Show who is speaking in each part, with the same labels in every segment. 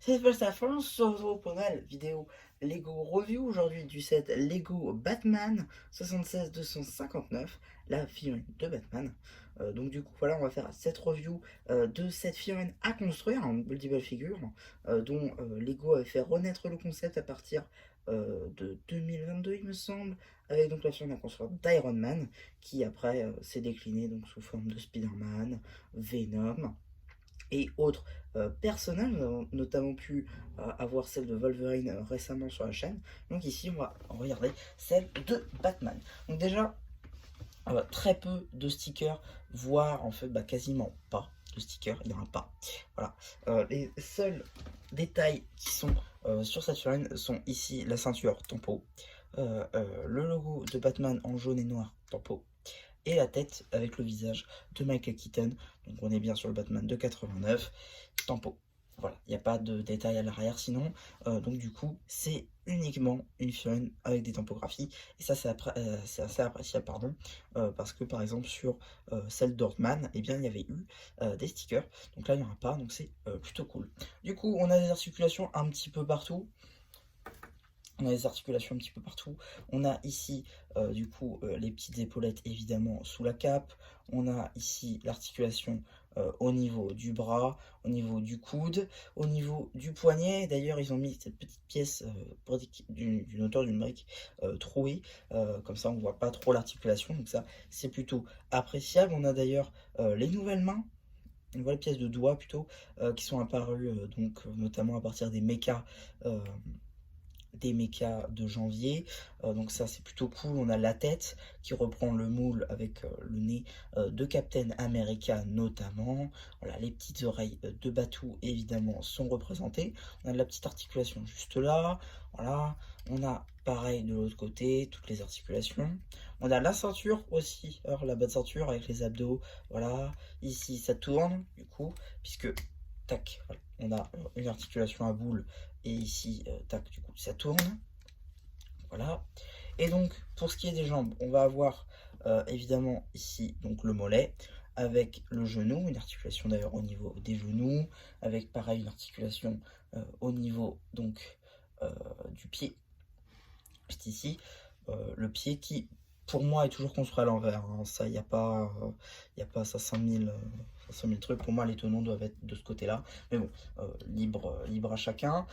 Speaker 1: C'est Paul France, on se retrouve pour une nouvelle vidéo Lego Review aujourd'hui du set Lego Batman 76-259, la figurine de Batman. Donc du coup voilà, on va faire cette review de cette figurine à construire, un multiple figure, dont Lego avait fait renaître le concept à partir de 2022 il me semble, avec donc la figurine à construire d'Iron Man, qui après s'est déclinée donc sous forme de Spider-Man, Venom et autres personnages. Nous avons notamment pu avoir celle de Wolverine récemment sur la chaîne. Donc ici, on va regarder celle de Batman. Donc déjà, très peu de stickers, voire en fait quasiment pas de stickers, il n'y en a pas. Voilà. Les seuls détails qui sont sur cette figurine sont ici la ceinture Tempo, le logo de Batman en jaune et noir Tempo, et la tête avec le visage de Michael Keaton. Donc on est bien sur le Batman de 89, Tempo. Voilà, il n'y a pas de détails à l'arrière sinon. Donc du coup, c'est uniquement une figurine avec des tampographies. Et ça, c'est assez appréciable, pardon. Parce que par exemple, sur celle d'Ortman, eh bien, il y avait eu des stickers. Donc là, il n'y en aura pas, donc c'est plutôt cool. Du coup, on a des articulations un petit peu partout. On a des articulations un petit peu partout. On a ici, du coup, les petites épaulettes, évidemment, sous la cape. On a ici l'articulation au niveau du bras, au niveau du coude, au niveau du poignet. D'ailleurs, ils ont mis cette petite pièce d'une hauteur d'une brique trouée. Comme ça, on ne voit pas trop l'articulation. Donc ça, c'est plutôt appréciable. On a d'ailleurs les nouvelles mains. Nouvelles pièces de doigts plutôt, qui sont apparues donc notamment à partir des mechas de janvier. Donc ça c'est plutôt cool. On a la tête qui reprend le moule avec le nez de Captain America notamment. Voilà, les petites oreilles de Batou évidemment sont représentées. On a de la petite articulation juste là. Voilà, on a pareil de l'autre côté toutes les articulations. On a la ceinture aussi, alors la bas de ceinture avec les abdos. Voilà, ici ça tourne du coup puisque tac, voilà, on a une articulation à boule et ici, tac, du coup, ça tourne. Voilà. Et donc, pour ce qui est des jambes, on va avoir évidemment ici donc le mollet avec le genou, une articulation d'ailleurs au niveau des genoux, avec pareil une articulation au niveau donc du pied, juste ici, le pied qui pour moi est toujours construit à l'envers, hein. Ça, il n'y a pas, ça 500 000 trucs. Pour moi, les tenons doivent être de ce côté-là. Mais bon, libre à chacun.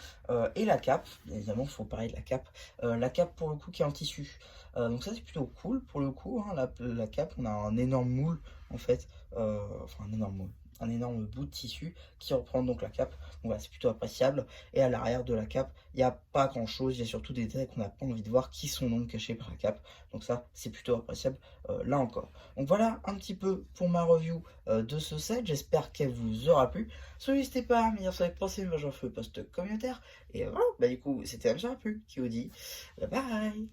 Speaker 1: Et la cape, évidemment, il faut parler de la cape. La cape, pour le coup, qui est en tissu. Donc ça, c'est plutôt cool, pour le coup, hein. La cape, on a un énorme moule, en fait. Enfin, un énorme moule. Un énorme bout de tissu qui reprend donc la cape. Donc voilà, c'est plutôt appréciable. Et à l'arrière de la cape, il n'y a pas grand chose. Il y a surtout des détails qu'on n'a pas envie de voir qui sont donc cachés par la cape. Donc ça, c'est plutôt appréciable là encore. Donc voilà un petit peu pour ma review de ce set. J'espère qu'elle vous aura plu. N'hésitez pas à me dire ce que vous pensez. Moi, j'en fais post communautaire. Et voilà, du coup, c'était Amjarapu qui vous dit bye bye.